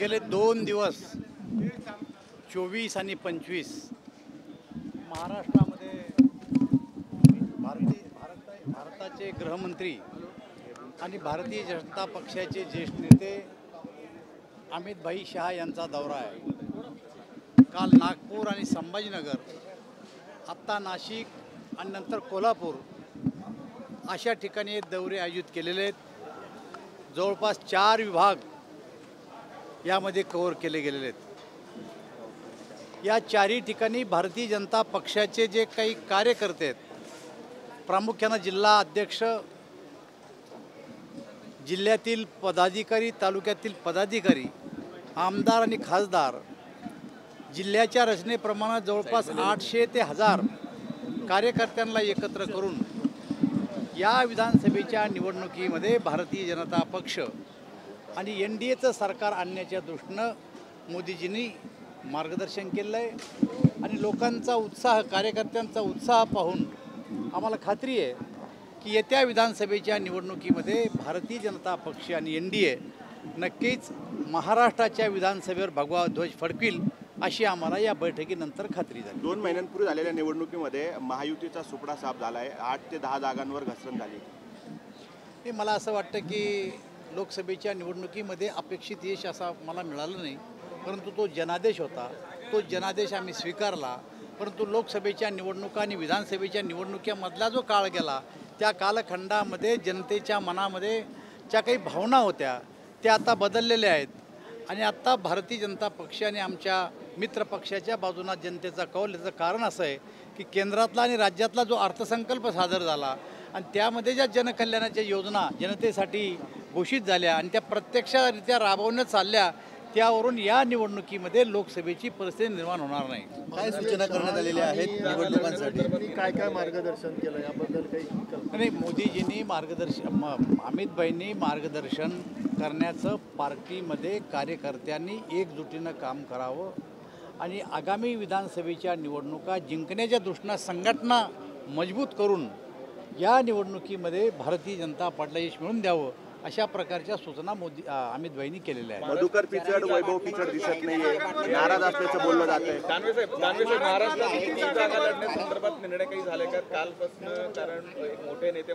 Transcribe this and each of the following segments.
गेले 2 दिवस 24 आणि 25 महाराष्ट्रामध्ये भारताचे गृहमंत्री आणि भारतीय जनता पक्षाचे ज्येष्ठ नेते अमित भाई शाह यांचा दौरा आहे। काल नागपूर आणि संभाजीनगर, आत्ता नाशिक आणि नंतर कोल्हापूर अशा ठिकाणी दौरे आयोजित केलेले आहेत। जवळपास 4 विभाग यामध्ये कव्हर केले गेलेले आहेत। या 4ही ठिकाणी भारतीय जनता पक्षाचे जे काही कार्यकर्ते आहेत, प्रामुख्याने जिल्हा अध्यक्ष, जिल्ह्यातील पदाधिकारी, तालुक्यातील पदाधिकारी, आमदार आणि खासदार, जिल्ह्याच्या रचनेप्रमाणे जवळपास 800 ते 1000 कार्यकर्त्यांना एकत्र करून या विधानसभेच्या निवडणुकीमध्ये भारतीय जनता पक्ष आणि NDAचं सरकार आणण्याच्या दृष्टीनं मोदीजींनी मार्गदर्शन केलं आहे। आणि लोकांचा उत्साह, कार्यकर्त्यांचा उत्साह पाहून आम्हाला खात्री आहे की येत्या विधानसभेच्या निवडणुकीमध्ये भारतीय जनता पक्ष आणि NDA नक्कीच महाराष्ट्राच्या विधानसभेवर भगवा ध्वज फडकविल अशी आम्हाला या बैठकीनंतर खात्री झाली। 2 महिन्यांपूर्वी झालेल्या निवडणुकीमध्ये महायुतीचा सुपडा साफ झाला आहे। 8 ते 10 जागांवर घसरण झाली। हे मला असं वाटतं की लोकसभेच्या निवडणुकीमध्ये अपेक्षित यश असा मला मिळालं नाही, परंतु तो जनादेश होता। तो जनादेश आम्ही स्वीकारला। परंतु लोकसभेच्या निवडणुका आणि विधानसभेच्या निवडणुकीमधला जो काळ गेला, त्या कालखंडामध्ये जनतेच्या मनामध्ये ज्या काही भावना होत्या त्या आता बदललेल्या आहेत। आणि आत्ता भारतीय जनता पक्ष आणि आमच्या मित्र पक्षाच्या बाजूने जनतेचा कौल, याचं कारण असं आहे की केंद्रातला आणि राज्यातला जो अर्थसंकल्प सादर झाला आणि त्यामध्ये ज्या जनकल्याणाच्या योजना जनतेसाठी घोषित झाल्या आणि त्या प्रत्यक्षरित्या राबवण्यात चालल्या, त्यावरून या निवडणुकीमध्ये लोकसभेची परिस्थिती निर्माण होणार नाही। काय सूचना करण्यात आलेल्या आहेत निवडणुकांसाठी? काय काय मार्गदर्शन केलं याबद्दल काही नाही, मोदीजींनी मार्गदर्शन, अमितभाईंनी मार्गदर्शन करण्याचं पार्टीमध्ये कार्यकर्त्यांनी एकजुटीनं काम करावं आणि आगामी विधानसभेच्या निवडणुका जिंकण्याच्या दृष्टीनं संघटना मजबूत करून या निवडणुकीमध्ये भारतीय जनता पार्टीला यश मिळवून द्यावं अशा प्रकारच्या सूचना अमितभाईंनी केलेल्या आहेत। मधुकर पिचड, वैभव पिचड दिसत नाहीये, नाराज असल्याचं बोललं जात आहे। दानवे साहेब महाराष्ट्रात 3 जागा लढण्यासंदर्भात निर्णय काही झाले का कालपासून? कारण मोठे नेते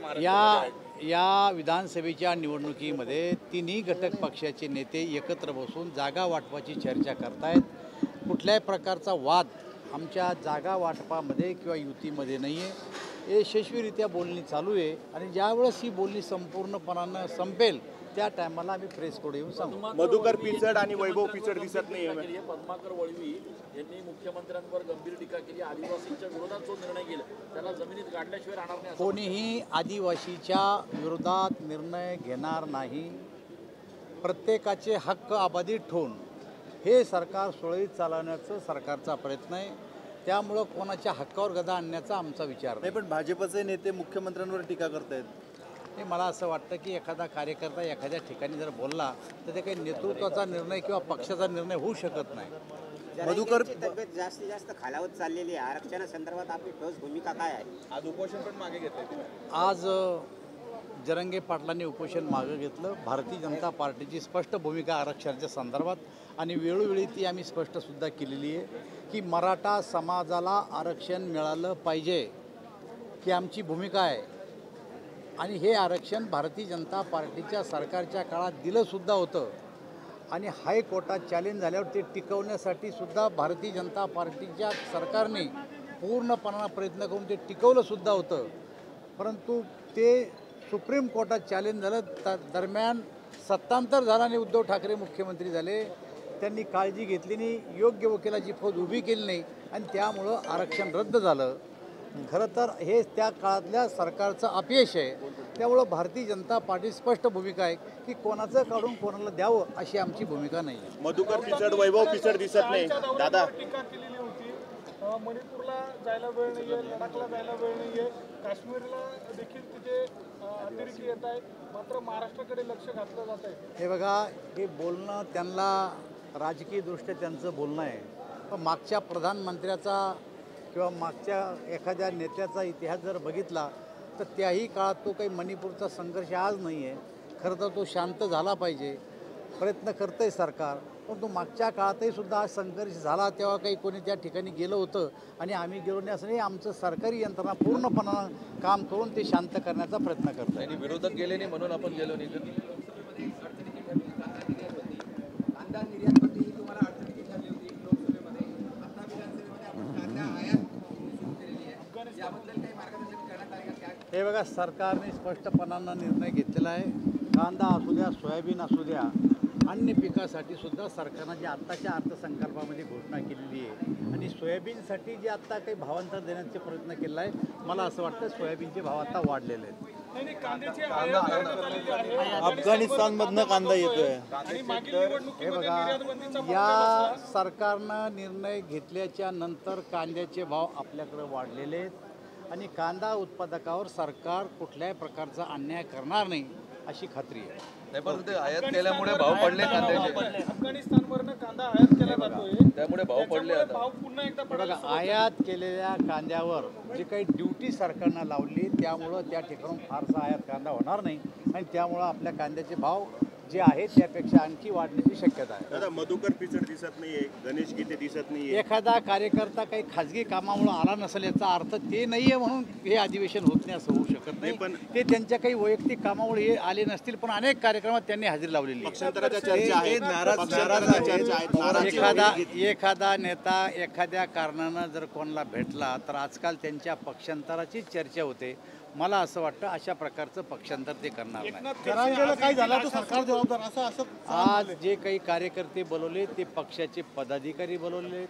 या विधानसभेच्या निवडणुकीमध्ये तिन्ही घटक पक्षाचे नेते एकत्र बसून जागा वाटपाची चर्चा करतायत। कुठल्याही प्रकारचा वाद आमच्या जागा वाटपामध्ये किंवा युतीमध्ये नाही आहे। यशस्वीरित्या बोलणी चालू आहे आणि ज्यावेळेस ही बोलणी संपूर्णपणानं संपेल त्या टायमाला आम्ही प्रेसकडे येऊन सांगू। मधुकर पिचड आणि वैभव पिचड दिसत नाहीये। पद्माकर वळवी यांनी मुख्यमंत्र्यांवर गंभीर टीका केली। आदिवासींच्या विरोधात जो निर्णय केला त्याला जमिनीत गाडल्याशिवाय राहणार नाही। कोणीही आदिवासीच्या विरोधात निर्णय घेणार नाही। प्रत्येकाचे हक्क अबाधित ठेवून हे सरकार सुरळीत चालवण्याचा सरकारचा प्रयत्न आहे। त्यामुळं कोणाच्या हक्कावर गदा आणण्याचा आमचा विचार नाही। पण भाजपचे नेते मुख्यमंत्र्यांवर टीका करतायत। हे मला असं वाटतं की एखादा कार्यकर्ता एखाद्या ठिकाणी जर बोलला तर ते काही नेतृत्वाचा निर्णय किंवा पक्षाचा निर्णय होऊ शकत नाही। मधुकर तब्येत जास्तीत जास्त खालावत चाललेली आहे। आरक्षणासंदर्भात आपली ठोस भूमिका काय आहे? आज उपोषण पण मागे घेतलंय। आज जरंगे पाटलांनी उपोषण मागे घेतलं। भारतीय जनता पार्टीची स्पष्ट भूमिका आरक्षणाच्या संदर्भात आणि वेळोवेळी ती आम्ही स्पष्टसुद्धा केलेली आहे की मराठा समाजाला आरक्षण मिळालं पाहिजे ही आमची भूमिका आहे। आणि हे आरक्षण भारतीय जनता पार्टीच्या सरकारच्या काळात दिलंसुद्धा होतं आणि हायकोर्टात चॅलेंज झाल्यावर ते टिकवण्यासाठी सुद्धा भारतीय जनता पार्टीच्या सरकारने पूर्णपणानं प्रयत्न करून ते टिकवलंसुद्धा होतं। परंतु ते सुप्रीम कोर्टात चॅलेंज झालं। दरम्यान सत्तांतर झालं आणि उद्धव ठाकरे मुख्यमंत्री झाले। त्यांनी काळजी घेतली नाही, योग्य वकिलाची फौज उभी केली नाही आणि त्यामुळं आरक्षण रद्द झालं। खरं तर हे त्या काळातल्या सरकारचं अपयश आहे। त्यामुळं भारतीय जनता पार्टी स्पष्ट भूमिका आहे की कोणाचं काढून कोणाला द्यावं अशी आमची भूमिका नाही आहे। मधुकर पिचड, वैभव पिचड दिसत नाही। दादा, टीका केलेली होती, मणिपूरला जायला वेळ नाहीये, लडाखला जायला वेळ नाहीये, काश्मीरला देखील तिथे अतिरेकी येत आहेत, मात्र महाराष्ट्राकडे लक्ष घातलं जात आहे। हे बघा, हे बोलणं त्यांना राजकीयदृष्ट्या त्यांचं बोलणं आहे, पण मागच्या प्रधानमंत्र्याचा किंवा मागच्या एखाद्या नेत्याचा इतिहास जर बघितला तर त्याही काळात तो काही मणिपूरचा संघर्ष आज नाही आहे। खरं तर तो शांत झाला पाहिजे। प्रयत्न करतं आहे सरकार. परंतु मागच्या काळातही सुद्धा हा संघर्ष झाला तेव्हा काही कोणी त्या ठिकाणी गेलं होतं आणि आम्ही गेलो नाही असं नाही. आमचं सरकारी यंत्रणा पूर्णपणानं काम करून ते शांत करण्याचा प्रयत्न करतो आहे. आणि विरोधक गेले नाही म्हणून आपण गेलो नाही. हे बघा, सरकारने स्पष्टपणानं निर्णय घेतलेला आहे. कांदा असू द्या, सोयाबीन असू द्या, अन्य पिकासाठी सुद्धा सरकारनं जी आत्ताच्या अर्थसंकल्पामध्ये घोषणा केलेली आहे आणि सोयाबीनसाठी जे आत्ता काही भावांतर देण्याचे प्रयत्न केला आहे, मला असं वाटतं सोयाबीनचे भाव आता वाढलेले आहेत. कांद्याची आयात करण्यात आलेली आहे. अफगाणिस्तानमधनं कांदा येतोय. आणि मागील हे निवडणुकीमध्ये बघा, निर्यातबंदीचा मुद्दा या बसला. सरकारनं निर्णय घेतल्याच्या नंतर कांद्याचे भाव आपल्याकडे वाढलेले आहेत आणि कांदा उत्पादकावर सरकार कुठल्याही प्रकारचा अन्याय करणार नाही अशी खात्री आहे. नाही, पण ते आयात केल्यामुळे भाव पडले कांद्याचे. अफगाणिस्तानवरनं कांदा आयात केला जातोय, त्यामुळे भाव पडले त्याच्यामुळे आता. भाव पुन्हा एकदा बघा, पडायला सुरुवात झाली. आयात केलेल्या कांद्यावर जी काही ड्युटी सरकारनं लावली त्यामुळं त्या ठिकाणून फारसा आयात कांदा होणार नाही आणि त्यामुळं आपल्या कांद्याचे भाव जे आहेत त्यापेक्षा आणखी वाढण्याची शक्यता आहे. दादा, मधुकर पिचड दिसत नाहीये, गणेश गीते दिसत नाहीये. एखादा कार्यकर्ता काही खाजगी कामामुळे आला नसेल याचा अर्थ ते नाही आहे म्हणून हे अधिवेशन होत नाही असं होऊ शकत नाही. पण ते त्यांच्या काही वैयक्तिक कामामुळे हे आले नसतील, पण अनेक कार्यक्रमात त्यांनी हजेरी लावलेली आहे. पक्षांतराच्या चर्चा आहेत, पक्षांतराच्या चर्चा आहेत, नाराजी एखादा नेता एखाद्या कारणानं जर कोणाला भेटला तर आजकाल त्यांच्या पक्षांतराची चर्चा होते. मला असं वाटतं अशा प्रकारचं पक्षांतर ते करणार नाही. काय झालं तर सरकार जबाबदार असं आज जे काही कार्यकर्ते बोलवले ते पक्षाचे पदाधिकारी बोलवले.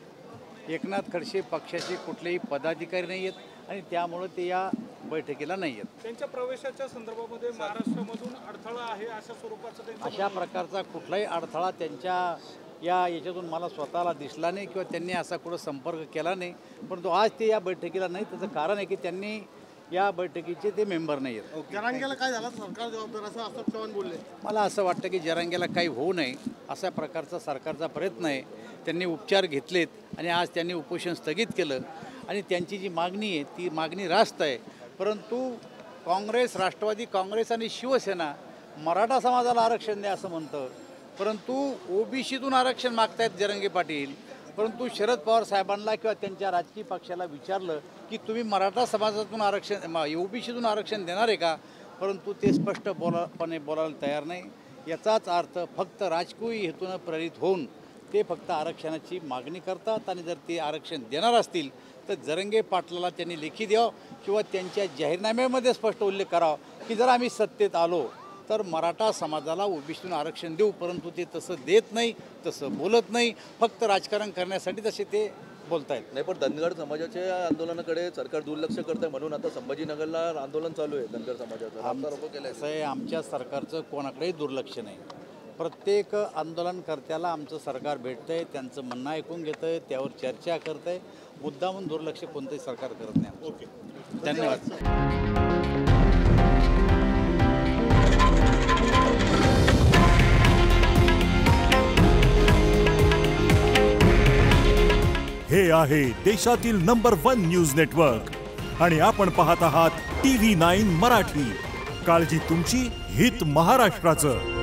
एकनाथ खडसे पक्षाचे कुठलेही पदाधिकारी नाही आहेत आणि त्यामुळं ते या बैठकीला नाही आहेत. त्यांच्या प्रवेशाच्या संदर्भामध्ये महाराष्ट्रामधून अडथळा आहे अशा स्वरूपाचं त्यांचं अशा प्रकारचा कुठलाही अडथळा त्यांच्या याच्यातून मला स्वतःला दिसला नाही किंवा त्यांनी असा कुठं संपर्क केला नाही. परंतु आज ते या बैठकीला नाही. त्याचं कारण आहे की त्यांनी या बैठकीचे ते मेंबर नाही आहेत. जरांगेला काय झालं तर सरकार जबाबदार असं अशोक चव्हाण बोलले. मला असं वाटतं की जरांगेला काही होऊ नये अशा प्रकारचा सरकारचा प्रयत्न आहे. त्यांनी उपचार घेतलेत आणि आज त्यांनी उपोषण स्थगित केलं आणि त्यांची जी मागणी आहे ती मागणी रास्त आहे. परंतु काँग्रेस, राष्ट्रवादी काँग्रेस आणि शिवसेना मराठा समाजाला आरक्षण द्या असं म्हणतं, परंतु ओबीसीतून आरक्षण मागतायत जरांगे पाटील. परंतु शरद पवार साहेबांना किंवा त्यांच्या राजकीय पक्षाला विचारलं की तुम्ही मराठा समाजातून आरक्षण ओबीसीतून आरक्षण देणार आहे का, परंतु ते स्पष्ट बोलायला तयार नाही. याचाच अर्थ फक्त राजकीय हेतूनं प्रेरित होऊन ते फक्त आरक्षणाची मागणी करतात आणि जर ते आरक्षण देणार असतील तर जरांगे पाटलाला त्यांनी लेखी द्यावं किंवा त्यांच्या जाहीरनाम्यामध्ये स्पष्ट उल्लेख करावा की जर आम्ही सत्तेत आलो तर मराठा समाजाला ओबीसीतून आरक्षण देऊ. परंतु ते तसं देत नाही, तसं बोलत नाही, फक्त राजकारण करण्यासाठी तसे ते बोलत आहेत. नाही, पण धनगर समाजाच्या आंदोलनाकडे सरकार दुर्लक्ष करत आहे म्हणून आता संभाजीनगरला आंदोलन चालू आहे धनगर समाजाचं. असं आहे, आमच्या सरकारचं कोणाकडेही दुर्लक्ष नाही. प्रत्येक आंदोलनकर्त्याला आमचं सरकार भेटतं आहे, त्यांचं म्हणणं ऐकून घेतं आहे, त्यावर चर्चा करतं आहे. मुद्दामून दुर्लक्ष कोणतंही सरकार करत नाही. ओके, धन्यवाद. हे आहे देशातील नंबर 1 न्यूज नेटवर्क आणि आपण पाहत आहात TV9 मराठी. काळजी तुमची, हित महाराष्ट्राचं.